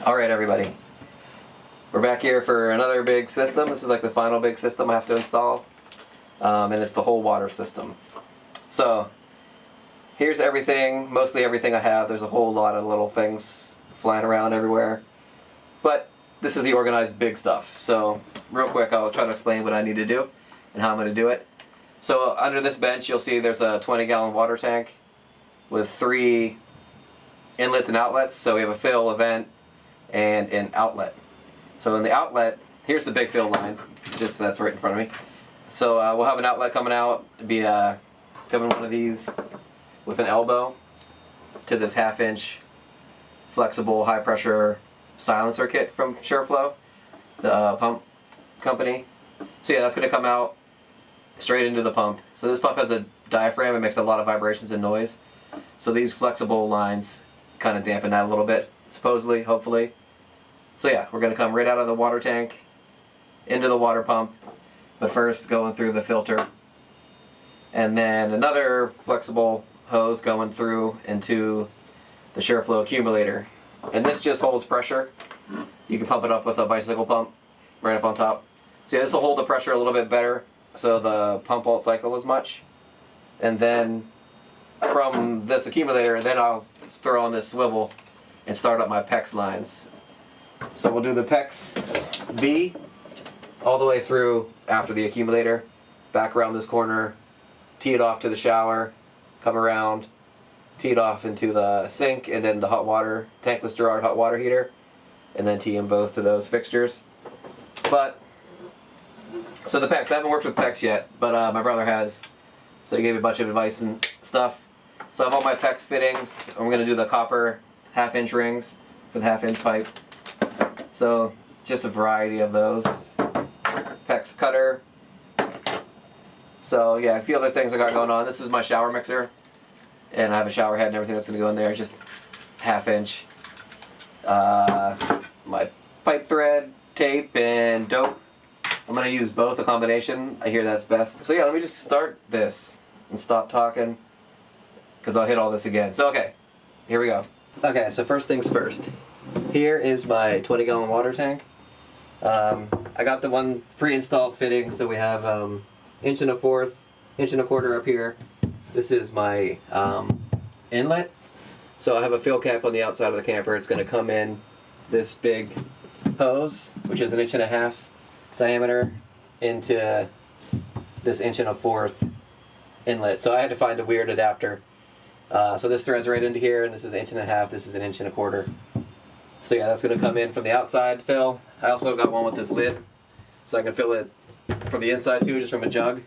Alright everybody, we're back here for another big system. This is like the final big system I have to install, and it's the whole water system. So here's everything, mostly everything I have. There's a whole lot of little things flying around everywhere, but this is the organized big stuff. So real quick, I'll try to explain what I need to do and how I'm going to do it. So under this bench you'll see there's a 20-gallon water tank with 3 inlets and outlets. So we have a fill, a vent, and an outlet. So in the outlet, here's the big fill line, just that's right in front of me. So we'll have an outlet coming out, coming one of these with an elbow to this 1/2-inch flexible high pressure silencer kit from Shurflo, the pump company. So yeah, that's going to come out straight into the pump. So this pump has a diaphragm, it makes a lot of vibrations and noise. So these flexible lines kind of dampen that a little bit, supposedly, hopefully. So yeah, we're going to come right out of the water tank into the water pump, but first going through the filter, and then another flexible hose going through into the Shurflo accumulator. And this just holds pressure. You can pump it up with a bicycle pump right up on top. So yeah, this will hold the pressure a little bit better, so the pump won't cycle as much. And then from this accumulator, then I'll throw on this swivel and start up my PEX lines. So we'll do the PEX V all the way through after the accumulator, back around this corner, tee it off to the shower, come around, tee it off into the sink, and then the hot water, Tankless Gerard hot water heater, and then tee them both to those fixtures. But, so the PEX, I haven't worked with PEX yet, but my brother has, so he gave me a bunch of advice and stuff. So I have all my PEX fittings. I'm going to do the copper 1/2-inch rings for the 1/2-inch pipe. So just a variety of those. PEX cutter. So yeah, a few other things I got going on. This is my shower mixer, and I have a shower head and everything that's going to go in there. Just 1/2-inch. My pipe thread, tape, and dope. I'm going to use both, a combination. I hear that's best. So yeah, let me just start this and stop talking, because I'll hit all this again. So okay, here we go. Okay, so first things first. Here is my 20-gallon water tank. I got the one pre-installed fitting, so we have 1 1/4 1.25 up here. This is my inlet. So I have a fill cap on the outside of the camper. It's going to come in this big hose, which is 1.5 inches diameter, into this 1 1/4 inlet. So I had to find a weird adapter. So this threads right into here, and this is 1.5 inches, this is 1 1/4 inches. So yeah, that's going to come in from the outside fill. I also got one with this lid, so I can fill it from the inside too, just from a jug.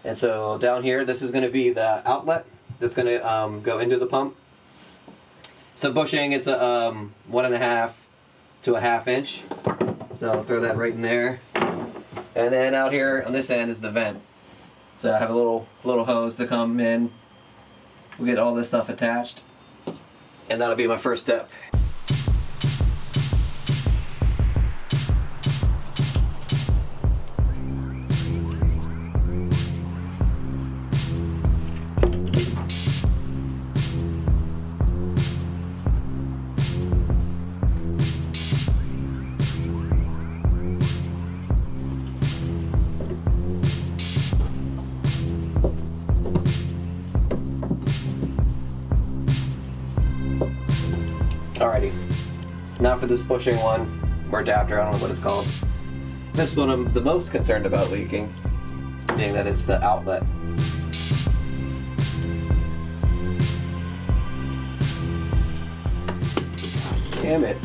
And so down here, this is going to be the outlet that's going to go into the pump. So bushing, it's a 1.5 to 1/2 inch. So I'll throw that right in there. And then out here on this end is the vent. So I have a little hose to come in. We'll get all this stuff attached, and that'll be my first step. Alrighty, now for this bushing one, or adapter, I don't know what it's called. This one I'm the most concerned about leaking, being that it's the outlet. Damn it.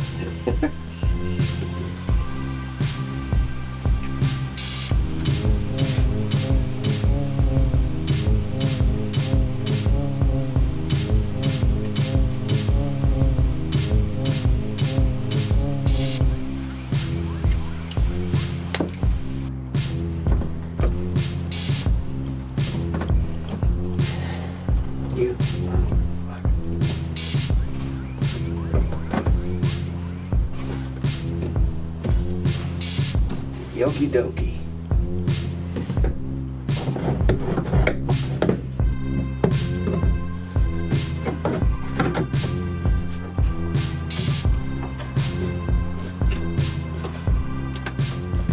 Okie dokie.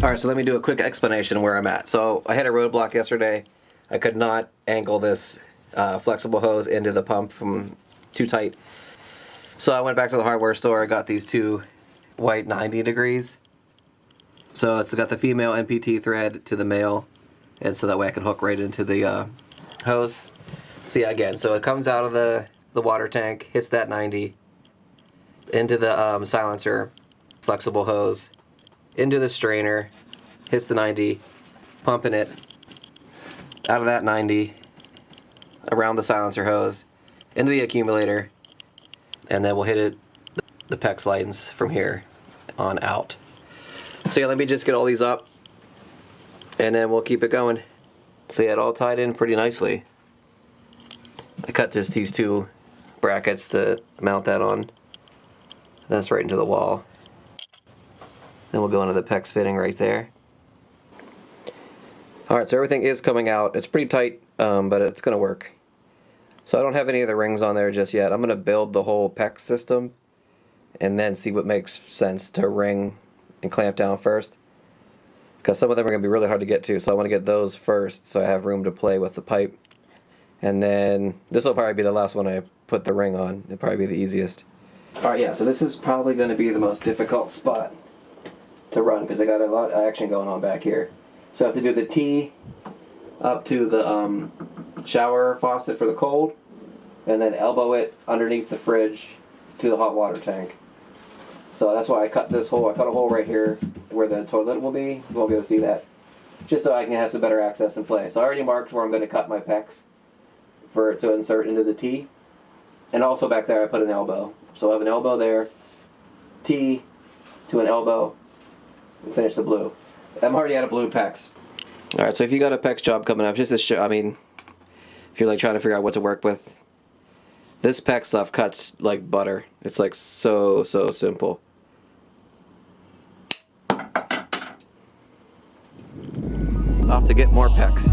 Alright, so let me do a quick explanation where I'm at. So I had a roadblock yesterday. I could not angle this flexible hose into the pump from too tight. So I went back to the hardware store. I got these two white 90 degrees. So it's got the female NPT thread to the male, and so that way I can hook right into the hose. So yeah, again, so it comes out of the water tank, hits that 90, into the silencer, flexible hose, into the strainer, hits the 90, pumping it out of that 90, around the silencer hose, into the accumulator, and then we'll hit it, the PEX lines from here on out. So yeah, let me just get all these up, and then we'll keep it going. So yeah, it all tied in pretty nicely. I cut just these two brackets to mount that on. That's right into the wall. Then we'll go into the PEX fitting right there. Alright, so everything is coming out. It's pretty tight, but it's going to work. So I don't have any of the rings on there just yet. I'm going to build the whole PEX system and then see what makes sense to ring and clamp down first. Because some of them are going to be really hard to get to, so I want to get those first so I have room to play with the pipe. And then this will probably be the last one I put the ring on. It'll probably be the easiest. Alright, yeah, so this is probably going to be the most difficult spot to run because I got a lot of action going on back here. So I have to do the T up to the shower faucet for the cold, and then elbow it underneath the fridge to the hot water tank. So that's why I cut this hole. I cut a hole right here where the toilet will be. You won't be able to see that. Just so I can have some better access and play. So I already marked where I'm going to cut my PEX for it to insert into the T. And also back there I put an elbow. So I have an elbow there, T to an elbow, and finish the blue. I'm already out of blue PEX. Alright, so if you got a PEX job coming up, just to show, I mean, if you're like trying to figure out what to work with, this PEX stuff cuts like butter. It's like so simple. Off to get more PEX.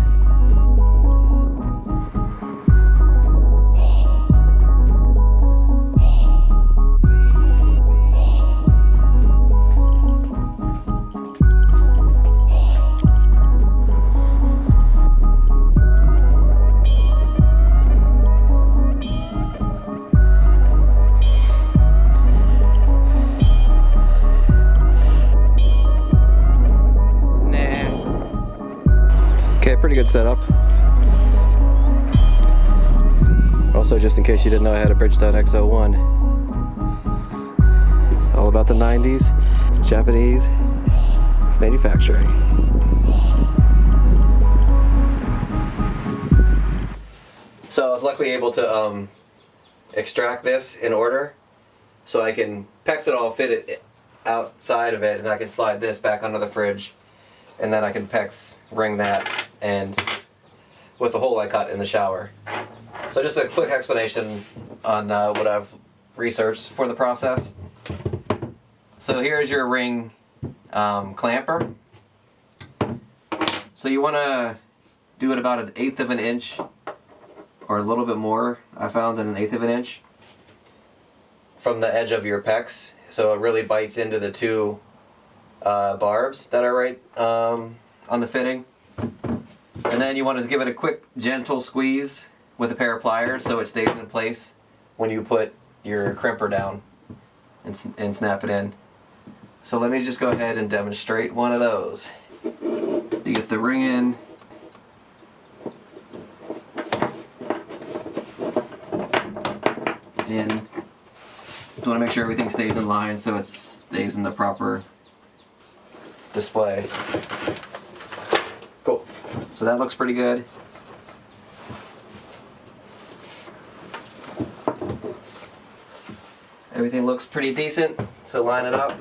Pretty good setup. Also, just in case you didn't know, I had a Bridgestone X01. All about the 90s, Japanese manufacturing. So I was luckily able to extract this in order, so I can PEX it all, fit it outside of it, and I can slide this back under the fridge, and then I can PEX ring that and with the hole I cut in the shower. So just a quick explanation on what I've researched for the process. So here's your ring clamper. So you want to do it about 1/8 of an inch or a little bit more, I found, than 1/8 of an inch from the edge of your PEX, so it really bites into the two barbs that are right on the fitting. And then you want to give it a quick gentle squeeze with a pair of pliers so it stays in place when you put your crimper down and snap it in. So let me just go ahead and demonstrate one of those. To get the ring in, and just want to make sure everything stays in line so it stays in the proper display. Cool. So that looks pretty good. Everything looks pretty decent, so line it up.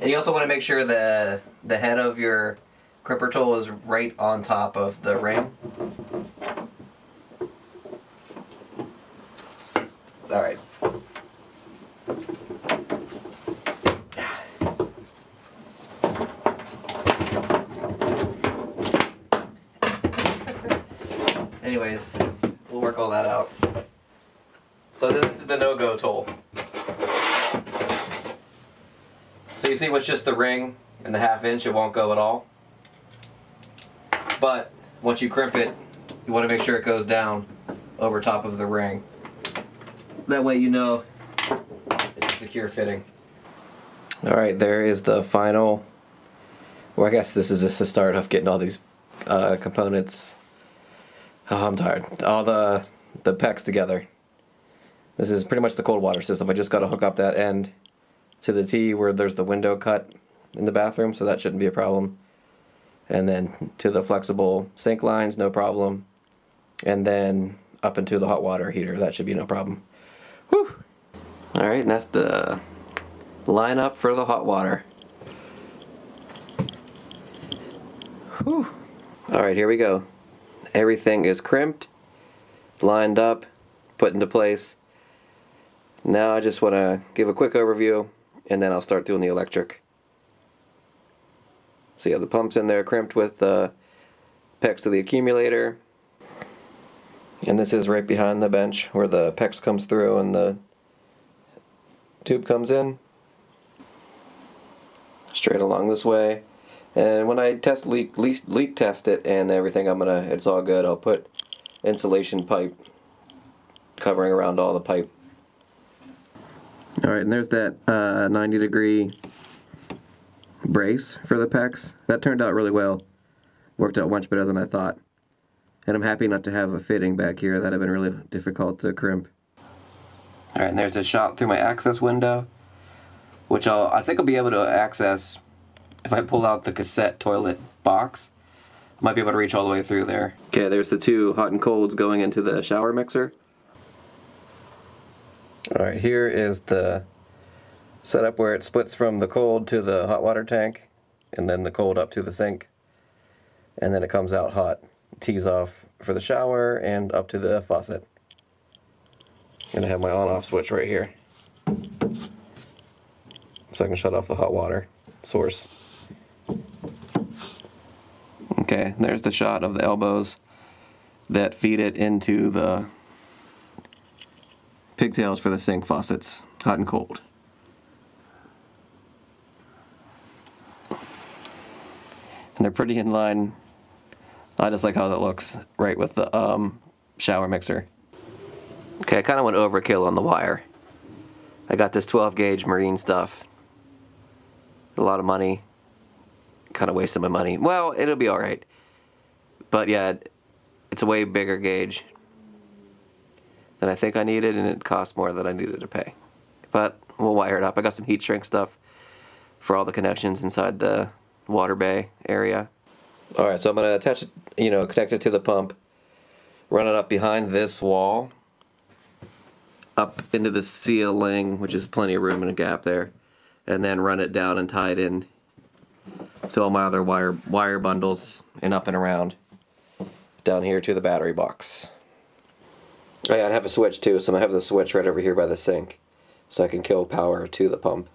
And you also want to make sure the head of your crimper tool is right on top of the ring. Alright. Anyways, we'll work all that out. So then this is the no-go tool. So you see what's just the ring and the 1/2 inch, it won't go at all. But once you crimp it, you want to make sure it goes down over top of the ring. That way you know it's a secure fitting. Alright, there is the final, well, I guess this is just the start of getting all these components. Oh, I'm tired. All the PEX together. This is pretty much the cold water system. I just got to hook up that end to the T where there's the window cut in the bathroom, so that shouldn't be a problem. And then to the flexible sink lines, no problem. And then up into the hot water heater, that should be no problem. Whew! Alright, and that's the lineup for the hot water. Whew! Alright, here we go. Everything is crimped, lined up, put into place. Now I just want to give a quick overview, and then I'll start doing the electric. So yeah, the pump's in there crimped with PEX to the accumulator. And this is right behind the bench where the PEX comes through and the tube comes in. Straight along this way. And when I test leak test it and everything, it's all good. I'll put insulation pipe covering around all the pipe. Alright, and there's that 90-degree brace for the PEX. That turned out really well. Worked out much better than I thought. And I'm happy not to have a fitting back here. That had been really difficult to crimp. Alright, and there's a shot through my access window, which I think I'll be able to access if I pull out the cassette toilet box. I might be able to reach all the way through there. Okay, there's the 2 hot and colds going into the shower mixer. Alright, here is the setup where it splits from the cold to the hot water tank, and then the cold up to the sink, and then it comes out hot. Tees off for the shower and up to the faucet. And I have my on-off switch right here, so I can shut off the hot water source. Okay, there's the shot of the elbows that feed it into the pigtails for the sink faucets, hot and cold. And they're pretty in line. I just like how that looks right with the shower mixer. Okay, I kind of went overkill on the wire. I got this 12 gauge marine stuff. A lot of money. Kind of wasted my money. Well, it'll be alright. But yeah, it's a way bigger gauge than I think I needed, and it cost more than I needed to pay. But we'll wire it up. I got some heat shrink stuff for all the connections inside the water bay area. Alright, so I'm going to attach it, connect it to the pump, run it up behind this wall, up into the ceiling, which is plenty of room and a gap there, and then run it down and tie it in to all my other wire bundles and up and around down here to the battery box. Oh yeah, I have a switch too, so I'm going to have the switch right over here by the sink so I can kill power to the pump.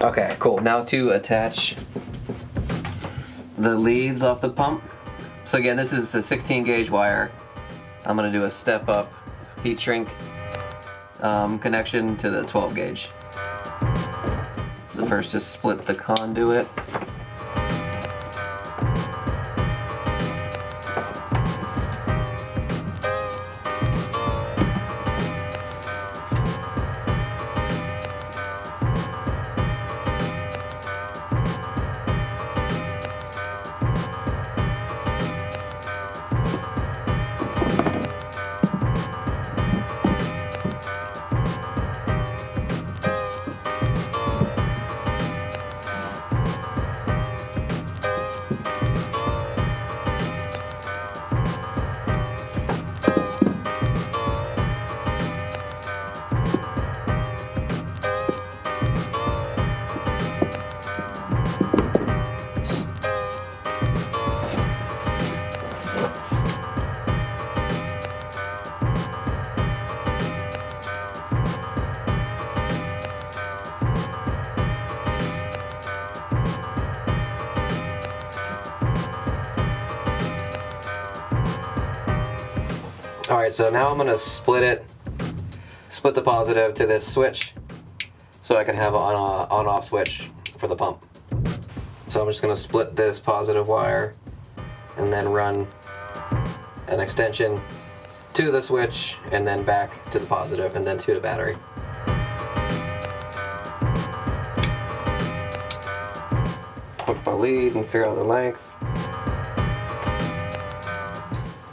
Okay, cool. Now to attach the leads off the pump. So again, this is a 16 gauge wire. I'm going to do a step up heat shrink connection to the 12 gauge. So first just split the conduit. Alright, so now I'm going to split the positive to this switch so I can have an on-off switch for the pump. So I'm just going to split this positive wire and then run an extension to the switch and then back to the positive and then to the battery. Hook my lead and figure out the length.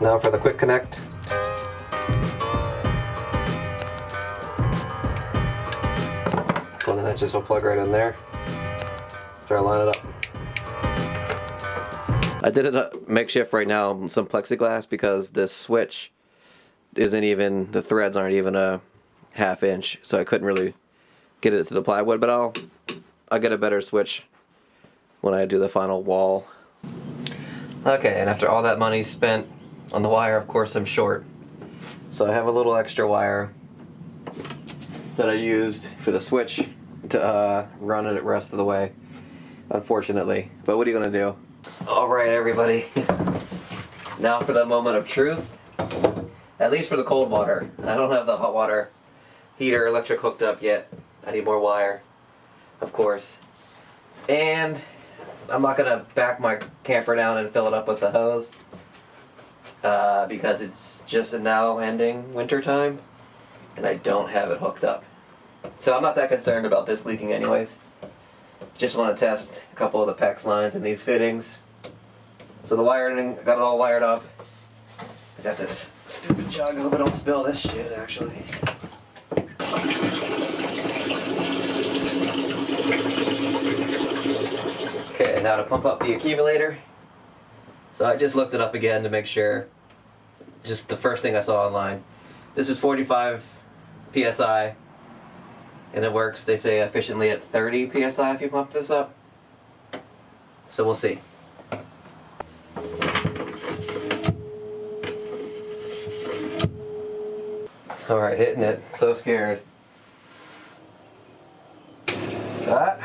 Now for the quick connect. And then that just will plug right in there. Try to line it up. I did it makeshift right now, some plexiglass, because this switch isn't even, the threads aren't even a ½ inch, so I couldn't really get it to the plywood, but I'll get a better switch when I do the final wall. Okay, and after all that money spent on the wire, of course I'm short. So I have a little extra wire that I used for the switch to run it the rest of the way, unfortunately. But what are you gonna do? Alright everybody, now for the moment of truth, at least for the cold water. I don't have the hot water heater electric hooked up yet. I need more wire, of course. And I'm not gonna back my camper down and fill it up with the hose because it's just now ending winter time and I don't have it hooked up. So I'm not that concerned about this leaking anyways. Just want to test a couple of the PEX lines in these fittings. So the wiring, got it all wired up. I got this stupid jug. I hope I don't spill this shit actually. Okay, now to pump up the accumulator. So I just looked it up again to make sure. Just the first thing I saw online. This is 45 PSI. And it works, they say, efficiently at 30 PSI if you pump this up. So we'll see. Alright, hitting it. So scared. Ah.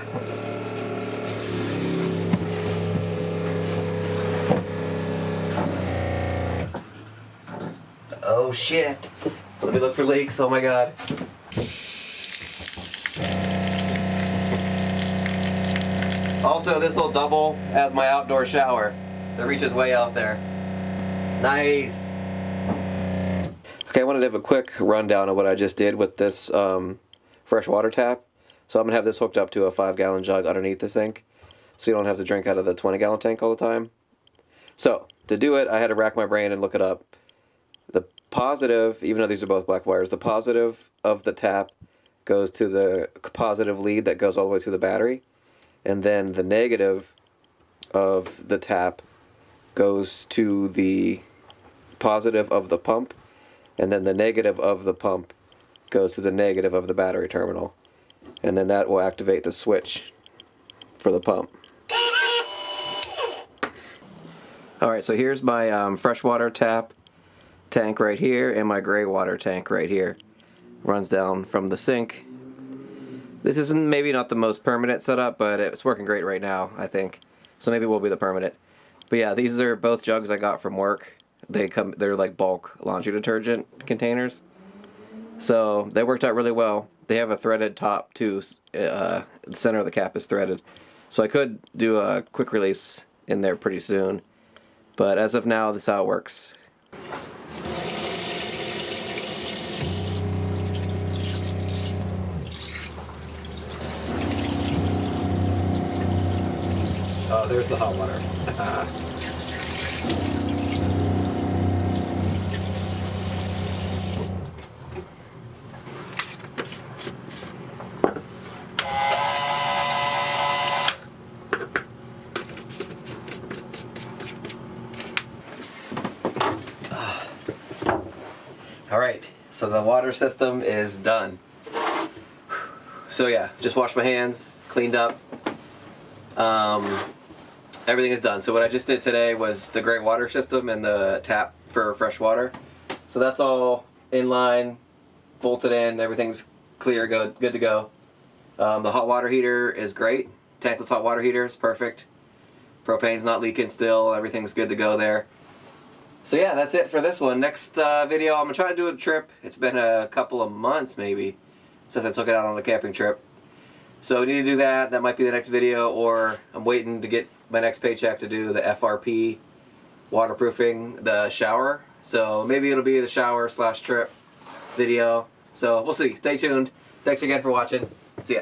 Oh shit. Let me look for leaks, oh my god. Also, this will double as my outdoor shower. It reaches way out there. Nice. Okay, I wanted to have a quick rundown of what I just did with this fresh water tap. So I'm going to have this hooked up to a 5-gallon jug underneath the sink, so you don't have to drink out of the 20-gallon tank all the time. So, to do it, I had to rack my brain and look it up. The positive, even though these are both black wires, the positive of the tap goes to the positive lead that goes all the way to the battery. And then the negative of the tap goes to the positive of the pump, and then the negative of the pump goes to the negative of the battery terminal. And then that will activate the switch for the pump. Alright, so here's my freshwater tap tank right here, and my gray water tank right here. Runs down from the sink. This isn't maybe not the most permanent setup, but it's working great right now, I think. So maybe we'll be the permanent. But yeah, these are both jugs I got from work. They're like bulk laundry detergent containers. So they worked out really well. They have a threaded top too. The center of the cap is threaded. So I could do a quick release in there pretty soon. But as of now, this is how it works. Oh, there's the hot water. Alright, so the water system is done. So yeah, just washed my hands, cleaned up. Everything is done. So what I just did today was the gray water system and the tap for fresh water. So that's all in line, bolted in, everything's clear, good to go. The hot water heater is great. Tankless hot water heater is perfect. Propane's not leaking still, everything's good to go there. So yeah, that's it for this one. Next video, I'm gonna try to do a trip. It's been a couple of months maybe since I took it out on a camping trip. So we need to do that. That might be the next video, or I'm waiting to get my next paycheck to do the FRP waterproofing the shower. So maybe it'll be the shower / trip video. So we'll see. Stay tuned. Thanks again for watching. See ya.